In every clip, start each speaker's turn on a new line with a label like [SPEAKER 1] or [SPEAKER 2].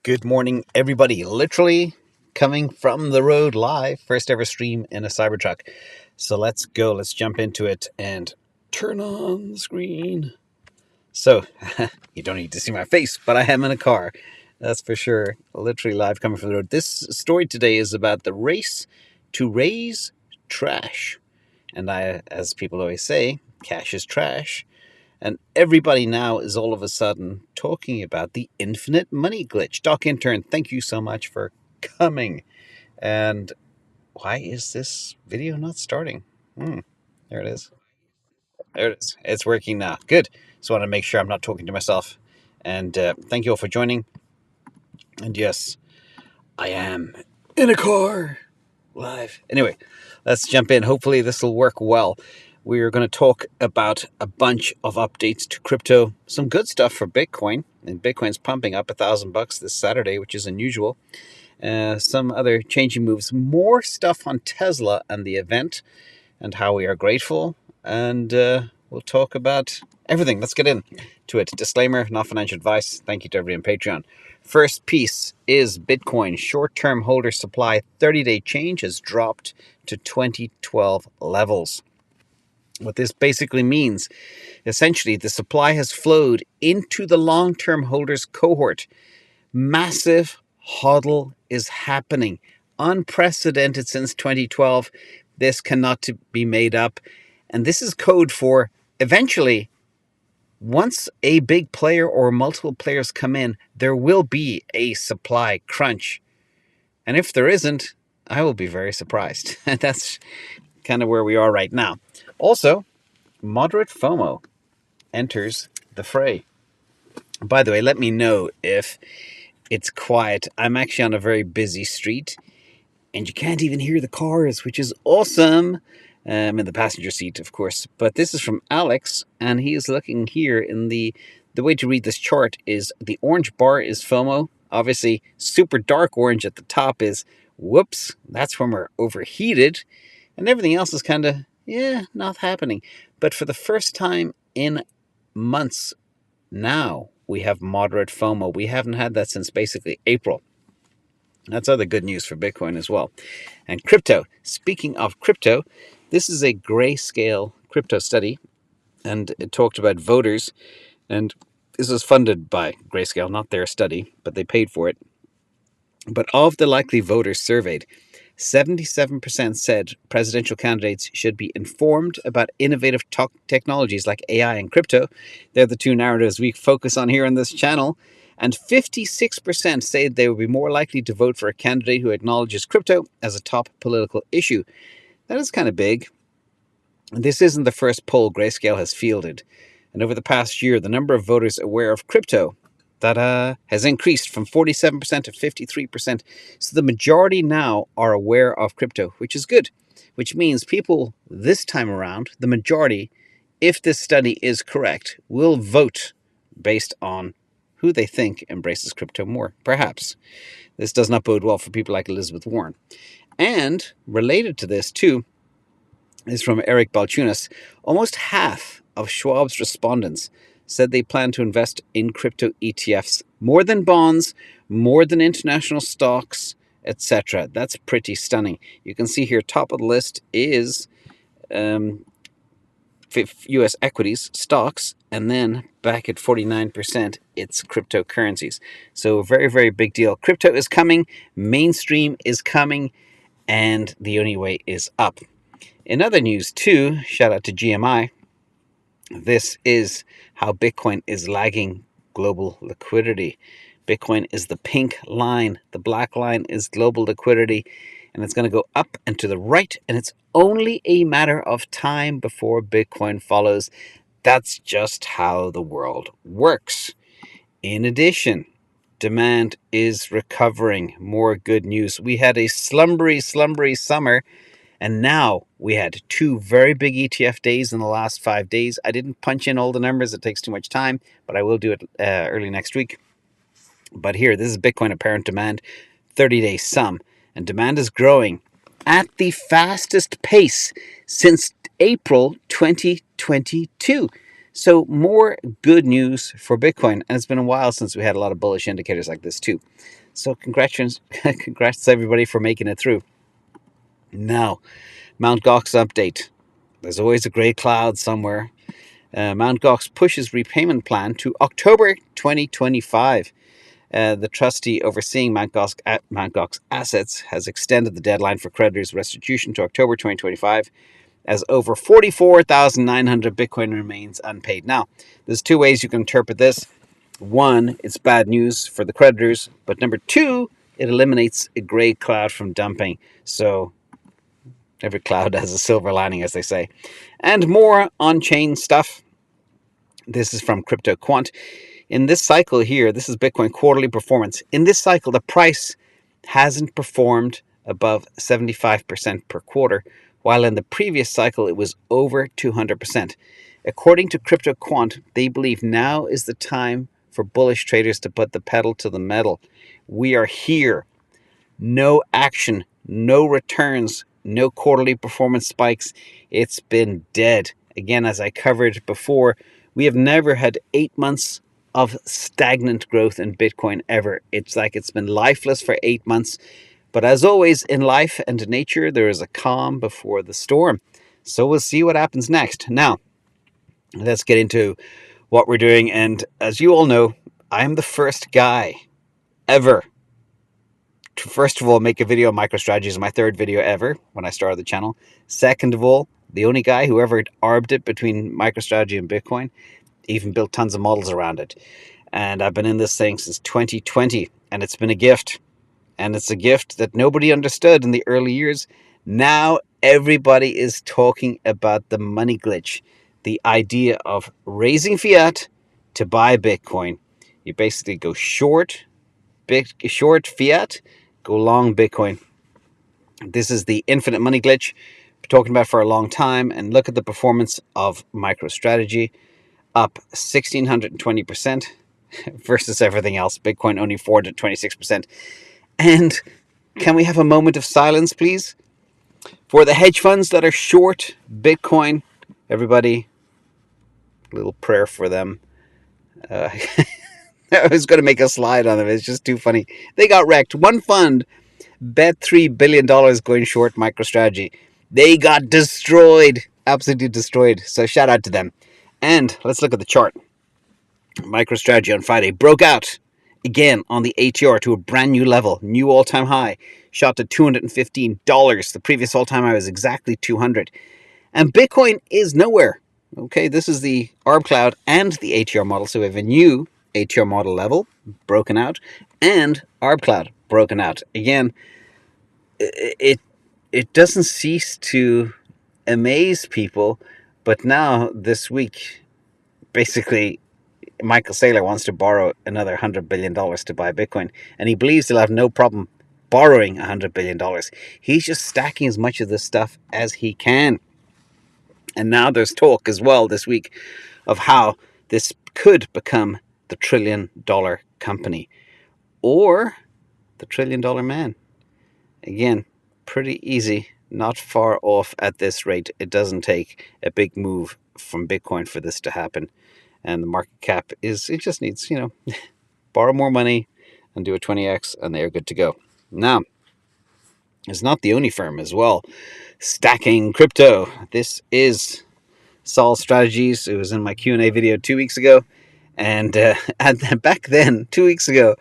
[SPEAKER 1] Good morning, everybody. Literally coming from the road live. First ever stream in a Cybertruck. So let's go. Let's jump into it and turn on the screen. So, you don't need to see my face, but I am in a car. That's for sure. Literally live coming from the road. This story today is about the race to raise trash. And as people always say, cash is trash. And everybody now is all of a sudden talking about the infinite money glitch. Doc Intern, thank you so much for coming. And why is this video not starting? There it is. There it is. It's working now. Good. Just want to make sure I'm not talking to myself. And thank you all for joining. And yes, I am in a car live. Anyway, let's jump in. Hopefully this will work well. We're going to talk about a bunch of updates to crypto, some good stuff for Bitcoin, and Bitcoin's pumping up $1,000 this Saturday, which is unusual. Some other changing moves, more stuff on Tesla and the event, and how we are grateful, and we'll talk about everything. Let's get into it. Disclaimer, not financial advice. Thank you to everybody on Patreon. First piece is Bitcoin. Short-term holder supply 30-day change has dropped to 2012 levels. What this basically means, essentially, the supply has flowed into the long-term holders cohort. Massive hodl is happening. Unprecedented since 2012. This cannot be made up. And this is code for eventually, once a big player or multiple players come in, there will be a supply crunch. And if there isn't, I will be very surprised. That's kind of where we are right now. Also, moderate FOMO enters the fray. By the way, let me know if it's quiet. I'm actually on a very busy street, and you can't even hear the cars, which is awesome. In the passenger seat, of course. But this is from Alex, and he is looking here in the way to read this chart is the orange bar is FOMO. Obviously, super dark orange at the top is whoops, that's when we're overheated. And everything else is kind of, not happening. But for the first time in months now, we have moderate FOMO. We haven't had that since basically April. That's other good news for Bitcoin as well. And crypto. Speaking of crypto, this is a Grayscale crypto study, and it talked about voters. And this was funded by Grayscale, not their study, but they paid for it. But of the likely voters surveyed, 77% said presidential candidates should be informed about innovative technologies like AI and crypto. They're the two narratives we focus on here on this channel. And 56% say they would be more likely to vote for a candidate who acknowledges crypto as a top political issue. That is kind of big. And this isn't the first poll Grayscale has fielded. And over the past year, the number of voters aware of crypto that has increased from 47% to 53%. So the majority now are aware of crypto, which is good, which means people this time around, the majority, if this study is correct, will vote based on who they think embraces crypto more, perhaps. This does not bode well for people like Elizabeth Warren. And related to this, too, is from Eric Balchunas. Almost half of Schwab's respondents said they plan to invest in crypto ETFs, more than bonds, more than international stocks, etc. That's pretty stunning. You can see here, top of the list is U.S. equities, stocks, and then back at 49%, it's cryptocurrencies. So a very, very big deal. Crypto is coming, mainstream is coming, and the only way is up. In other news, too, shout out to GMI, this is how Bitcoin is lagging global liquidity. Bitcoin is the pink line. The black line is global liquidity. And it's going to go up and to the right. And it's only a matter of time before Bitcoin follows. That's just how the world works. In addition, demand is recovering. More good news. We had a slumbery summer. And now we had two very big ETF days in the last 5 days. I didn't punch in all the numbers. It takes too much time, but I will do it early next week. But here, this is Bitcoin apparent demand, 30-day sum. And demand is growing at the fastest pace since April 2022. So more good news for Bitcoin. And it's been a while since we had a lot of bullish indicators like this too. So congrats to everybody for making it through. Now, Mt. Gox update. There's always a gray cloud somewhere. Mt. Gox pushes repayment plan to October 2025. The trustee overseeing Mt. Gox assets has extended the deadline for creditors' restitution to October 2025, as over 44,900 Bitcoin remains unpaid. Now, there's two ways you can interpret this. One, it's bad news for the creditors, but number two, it eliminates a gray cloud from dumping. So every cloud has a silver lining, as they say. And more on-chain stuff. This is from Crypto Quant. In this cycle here, this is Bitcoin quarterly performance. In this cycle, the price hasn't performed above 75% per quarter, while in the previous cycle it was over 200%. According to Crypto Quant, they believe now is the time for bullish traders to put the pedal to the metal. We are here. No action, no returns, no quarterly performance spikes. It's been dead. Again, as I covered before, we have never had 8 months of stagnant growth in Bitcoin ever. It's like it's been lifeless for 8 months. But as always in life and nature, there is a calm before the storm. So we'll see what happens next. Now, let's get into what we're doing. And as you all know, I'm the first guy ever to, first of all, make a video on MicroStrategy. Is my third video ever when I started the channel. Second of all, the only guy who ever arbed it between MicroStrategy and Bitcoin, even built tons of models around it. And I've been in this thing since 2020, and it's been a gift. And it's a gift that nobody understood in the early years. Now everybody is talking about the money glitch, the idea of raising fiat to buy Bitcoin. You basically go short fiat, go long Bitcoin. This is the infinite money glitch I've been talking about for a long time. And look at the performance of MicroStrategy, up 1,620% versus everything else. Bitcoin only 426%. And can we have a moment of silence, please? For the hedge funds that are short Bitcoin, everybody, a little prayer for them. I was going to make a slide on them. It's just too funny. They got wrecked. One fund bet $3 billion going short MicroStrategy. They got destroyed. Absolutely destroyed. So shout out to them. And let's look at the chart. MicroStrategy on Friday broke out again on the ATR to a brand new level, new all-time high, shot to $215. The previous all-time high was exactly 200. And Bitcoin is nowhere. Okay, this is the ARB Cloud and the ATR model. So we have a new ATR model level broken out and ARB Cloud broken out. Again, it doesn't cease to amaze people, but now this week, basically, Michael Saylor wants to borrow another $100 billion to buy Bitcoin, and he believes he'll have no problem borrowing $100 billion. He's just stacking as much of this stuff as he can. And now there's talk as well this week of how this could become the $1 trillion company or the $1 trillion man. Again, pretty easy, not far off at this rate. It doesn't take a big move from Bitcoin for this to happen. And the market cap is, it just needs, borrow more money and do a 20x and they're good to go. Now, it's not the only firm as well stacking crypto. This is Sol Strategies. It was in my Q&A video 2 weeks ago. And back then, 2 weeks ago,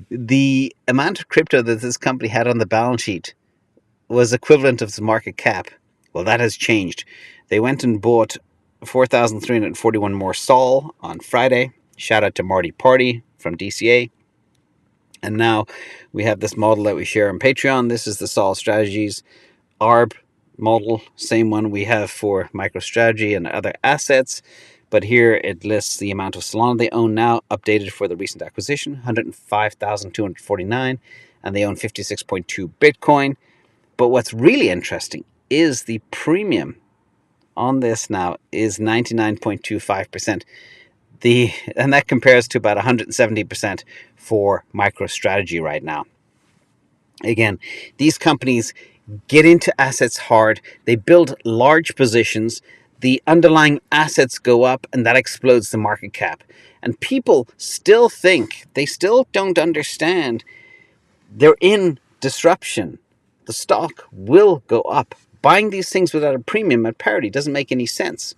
[SPEAKER 1] the amount of crypto that this company had on the balance sheet was equivalent of its market cap. Well, that has changed. They went and bought 4,341 more Sol on Friday. Shout out to Marty Party from DCA. And now we have this model that we share on Patreon. This is the Sol Strategies ARB model, same one we have for MicroStrategy and other assets. But here it lists the amount of Solana they own now, updated for the recent acquisition, 105,249, and they own 56.2 Bitcoin. But what's really interesting is the premium on this now is 99.25%. And that compares to about 170% for MicroStrategy right now. Again, these companies get into assets hard. They build large positions. the underlying assets go up, and that explodes the market cap. And people still think, they still don't understand, they're in disruption. The stock will go up. Buying these things without a premium at parity doesn't make any sense.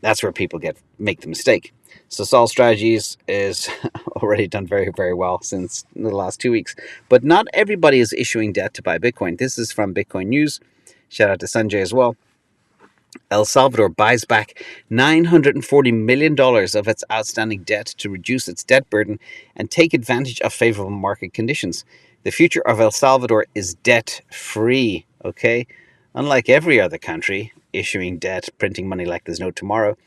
[SPEAKER 1] That's where people make the mistake. So Sol Strategies is already done very, very well since the last 2 weeks. But not everybody is issuing debt to buy Bitcoin. This is from Bitcoin News. Shout out to Sanjay as well. El Salvador buys back $940 million of its outstanding debt to reduce its debt burden and take advantage of favorable market conditions. The future of El Salvador is debt-free, okay? Unlike every other country issuing debt, printing money like there's no tomorrow,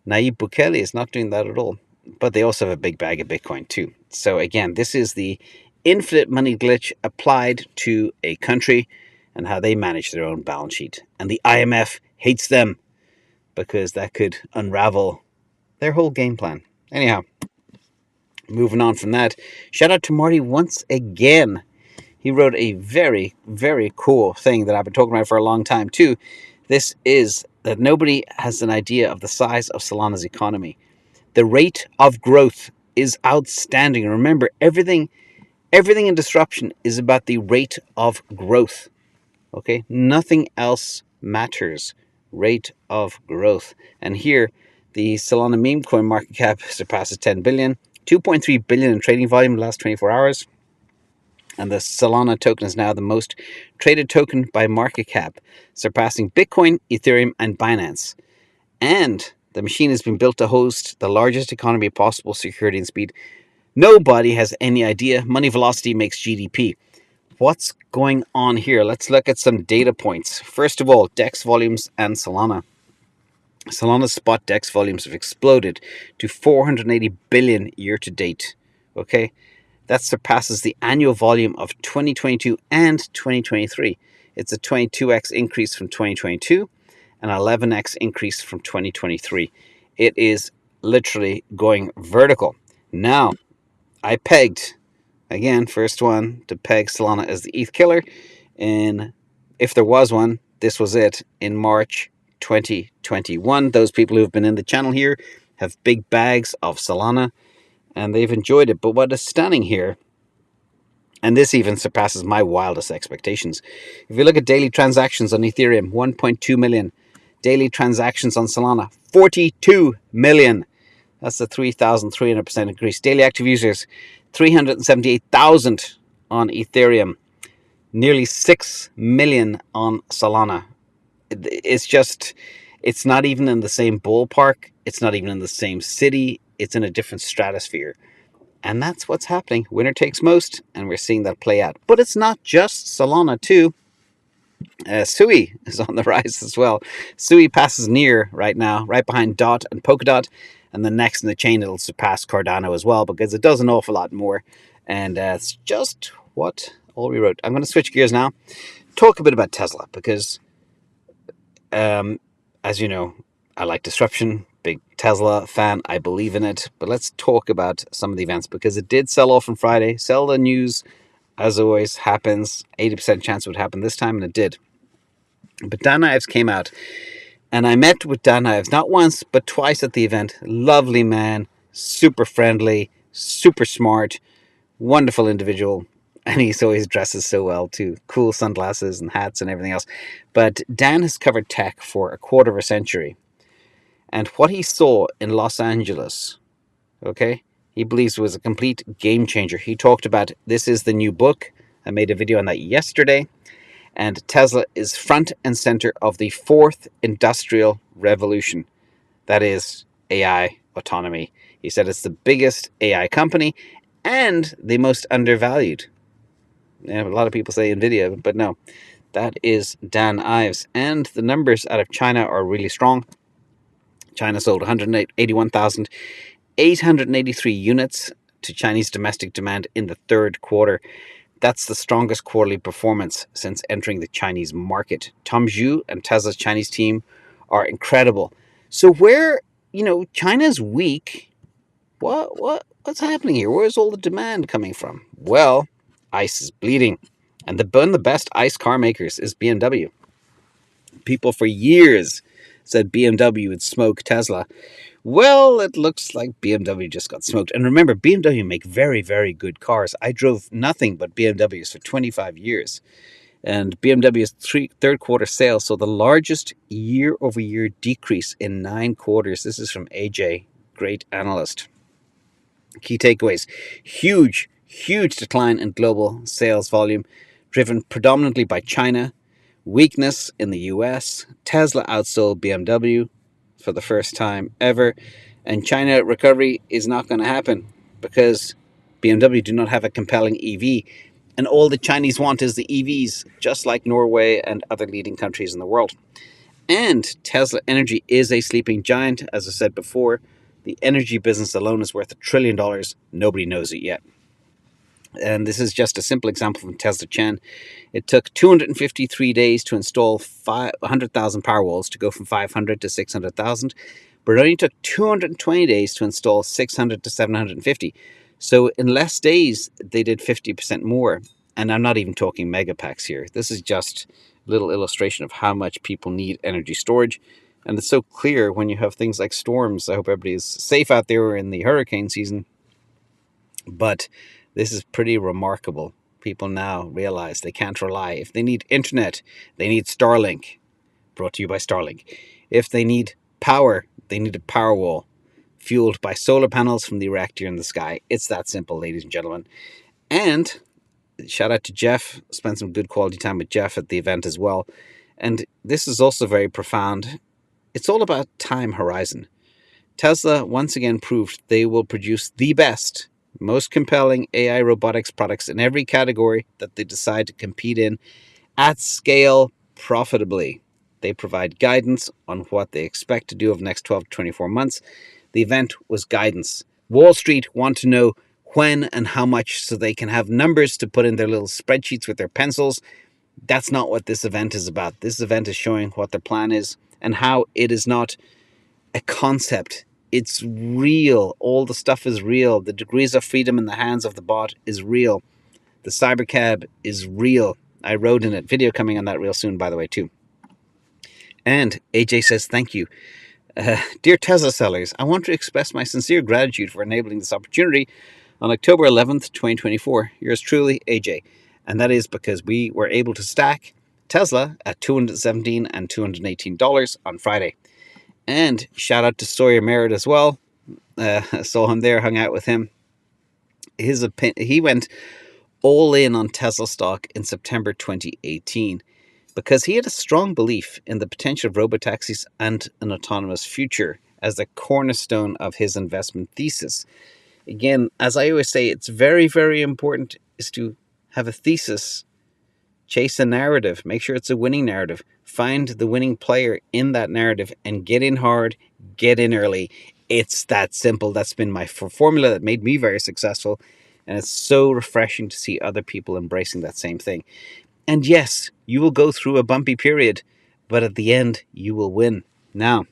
[SPEAKER 1] Nayib Bukele is not doing that at all. But they also have a big bag of Bitcoin too. So again, this is the infinite money glitch applied to a country and how they manage their own balance sheet. And the IMF hates them because that could unravel their whole game plan. Anyhow, moving on from that, shout out to Marty once again. He wrote a very, very cool thing that I've been talking about for a long time too. This is that nobody has an idea of the size of Solana's economy. The rate of growth is outstanding. Remember, everything in disruption is about the rate of growth. Okay, nothing else matters. Rate of growth. And here, the Solana meme coin market cap surpasses 10 billion, 2.3 billion in trading volume in the last 24 hours. And the Solana token is now the most traded token by market cap, surpassing Bitcoin, Ethereum, and Binance. And the machine has been built to host the largest economy possible, security and speed. Nobody has any idea. Money velocity makes GDP. What's going on here? Let's look at some data points. First of all, Dex volumes and Solana. Solana's spot Dex volumes have exploded to 480 billion year to date. Okay, that surpasses the annual volume of 2022 and 2023. It's a 22x increase from 2022 and 11x increase from 2023. It is literally going vertical. Now, I pegged, again, first one to peg Solana as the ETH killer. And if there was one, this was it in March 2021. Those people who have been in the channel here have big bags of Solana and they've enjoyed it. But what is stunning here, and this even surpasses my wildest expectations. If you look at daily transactions on Ethereum, 1.2 million. Daily transactions on Solana, 42 million. That's a 3,300% increase. Daily active users, 378,000 on Ethereum. Nearly 6 million on Solana. It's not even in the same ballpark. It's not even in the same city. It's in a different stratosphere. And that's what's happening. Winner takes most, and we're seeing that play out. But it's not just Solana, too. Sui is on the rise as well. Sui passes near right now, right behind Dot and Polkadot. And the next in the chain, it'll surpass Cardano as well, because it does an awful lot more. And it's just what all we wrote. I'm going to switch gears now. Talk a bit about Tesla, because as you know, I like disruption. Big Tesla fan. I believe in it. But let's talk about some of the events, because it did sell off on Friday. Sell the news, as always, happens. 80% chance it would happen this time, and it did. But Dan Ives came out, and I met with Dan Ives not once, but twice at the event. Lovely man, super friendly, super smart, wonderful individual. And he always dresses so well too. Cool sunglasses and hats and everything else. But Dan has covered tech for a quarter of a century. And what he saw in Los Angeles, okay, he believes was a complete game changer. He talked about, this is the new book. I made a video on that yesterday. And Tesla is front and center of the fourth industrial revolution. That is AI autonomy. He said it's the biggest AI company and the most undervalued. A lot of people say NVIDIA, but no. That is Dan Ives. And the numbers out of China are really strong. China sold 181,883 units to Chinese domestic demand in the third quarter. That's the strongest quarterly performance since entering the Chinese market. Tom Zhu and Tesla's Chinese team are incredible. So where, China's weak, what's happening here? Where's all the demand coming from? Well, ICE is bleeding. And one of the best ICE car makers is BMW. People for years said BMW would smoke Tesla. Well, it looks like BMW just got smoked. And remember, BMW make very, very good cars. I drove nothing but BMWs for 25 years. And BMW's third quarter sales saw the largest year-over-year decrease in 9 quarters. This is from AJ, great analyst. Key takeaways: huge decline in global sales volume, driven predominantly by China, weakness in the US, Tesla outsold BMW for the first time ever, and China recovery is not going to happen because BMW do not have a compelling EV, and all the Chinese want is the EVs, just like Norway and other leading countries in the world. And Tesla Energy is a sleeping giant. As I said before, the energy business alone is worth $1 trillion. Nobody knows it yet. And this is just a simple example from Tesla Chen. It took 253 days to install 100,000 Powerwalls to go from 500 to 600,000, but it only took 220 days to install 600 to 750. So in less days, they did 50% more. And I'm not even talking megapacks here. This is just a little illustration of how much people need energy storage. And it's so clear when you have things like storms. I hope everybody is safe out there in the hurricane season. But this is pretty remarkable. People now realize they can't rely. If they need internet, they need Starlink, brought to you by Starlink. If they need power, they need a Powerwall, fueled by solar panels from the erector in the sky. It's that simple, ladies and gentlemen. And shout out to Jeff. Spent some good quality time with Jeff at the event as well. And this is also very profound. It's all about time horizon. Tesla once again proved they will produce the best, most compelling AI robotics products in every category that they decide to compete in at scale profitably. They provide guidance on what they expect to do over the next 12 to 24 months. The event was guidance. Wall Street want to know when and how much so they can have numbers to put in their little spreadsheets with their pencils. That's not what this event is about. This event is showing what their plan is and how it is not a concept. It's real. All the stuff is real. The degrees of freedom in the hands of the bot is real. The cybercab is real. I rode in it. Video coming on that real soon, by the way, too. And AJ says, thank you. Dear Tesla sellers, I want to express my sincere gratitude for enabling this opportunity on October 11th, 2024. Yours truly, AJ. And that is because we were able to stack Tesla at $217 and $218 on Friday. And shout out to Sawyer Merritt as well. Saw him there, hung out with him. He went all in on Tesla stock in September 2018 because he had a strong belief in the potential of robotaxis and an autonomous future as the cornerstone of his investment thesis. Again, as I always say, it's very, very important is to have a thesis, chase a narrative, make sure it's a winning narrative, find the winning player in that narrative and get in hard, get in early. It's that simple. That's been my formula that made me very successful. And it's so refreshing to see other people embracing that same thing. And yes, you will go through a bumpy period, but at the end, you will win. Now,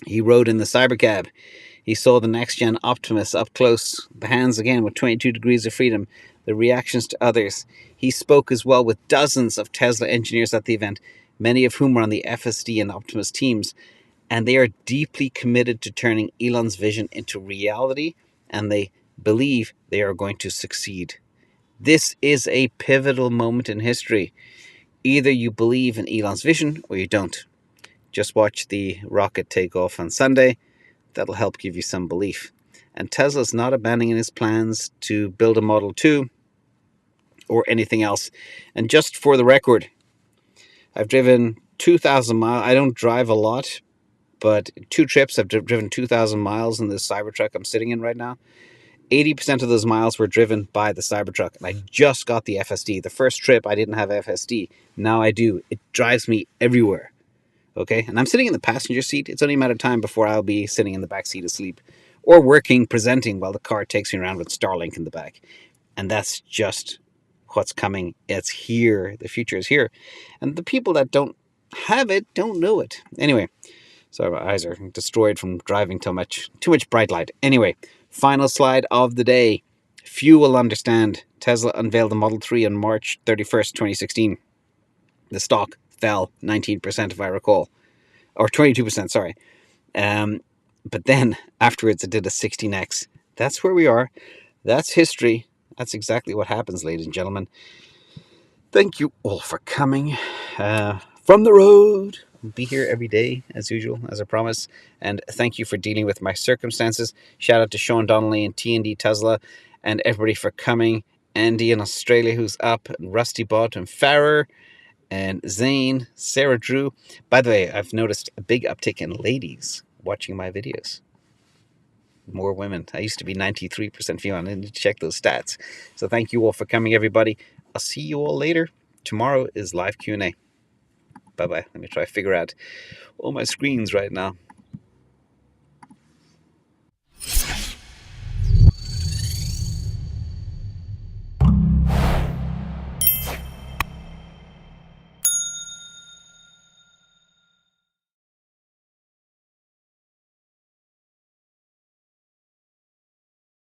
[SPEAKER 1] he rode in the cybercab. He saw the next-gen Optimus up close, the hands again with 22 degrees of freedom, the reactions to others. He spoke as well with dozens of Tesla engineers at the event, many of whom were on the FSD and Optimus teams, and they are deeply committed to turning Elon's vision into reality, and they believe they are going to succeed. This is a pivotal moment in history. Either you believe in Elon's vision or you don't. Just watch the rocket take off on Sunday. That'll help give you some belief. And Tesla's not abandoning his plans to build a Model 2 or anything else. And just for the record, I've driven 2,000 miles. I don't drive a lot, but 2 trips I've driven 2,000 miles in this Cybertruck I'm sitting in right now. 80% of those miles were driven by the Cybertruck, and I just got the FSD. The first trip, I didn't have FSD. Now I do. It drives me everywhere. Okay? And I'm sitting in the passenger seat. It's only a matter of time before I'll be sitting in the back seat asleep or working, presenting while the car takes me around with Starlink in the back. And that's just what's coming. It's here. The future is here. And the people that don't have it don't know it. Anyway, sorry, my eyes are destroyed from driving too much bright light. Anyway, final slide of the day. Few will understand. Tesla unveiled the Model 3 on March 31st, 2016. The stock fell 19%, if I recall. or 22%, sorry. But then afterwards it did a 16x. That's where we are. That's history. That's exactly what happens, ladies and gentlemen. Thank you all for coming from the road. I'll be here every day, as usual, as I promise. And thank you for dealing with my circumstances. Shout out to Sean Donnelly and TND Tesla and everybody for coming. Andy in Australia, who's up, and Rusty Bot and Farrer and Zane, Sarah Drew. By the way, I've noticed a big uptick in ladies watching my videos. More women. I used to be 93% female. I need to check those stats. So thank you all for coming, everybody. I'll see you all later. Tomorrow is live Q&A. Bye-bye. Let me try to figure out all my screens right now.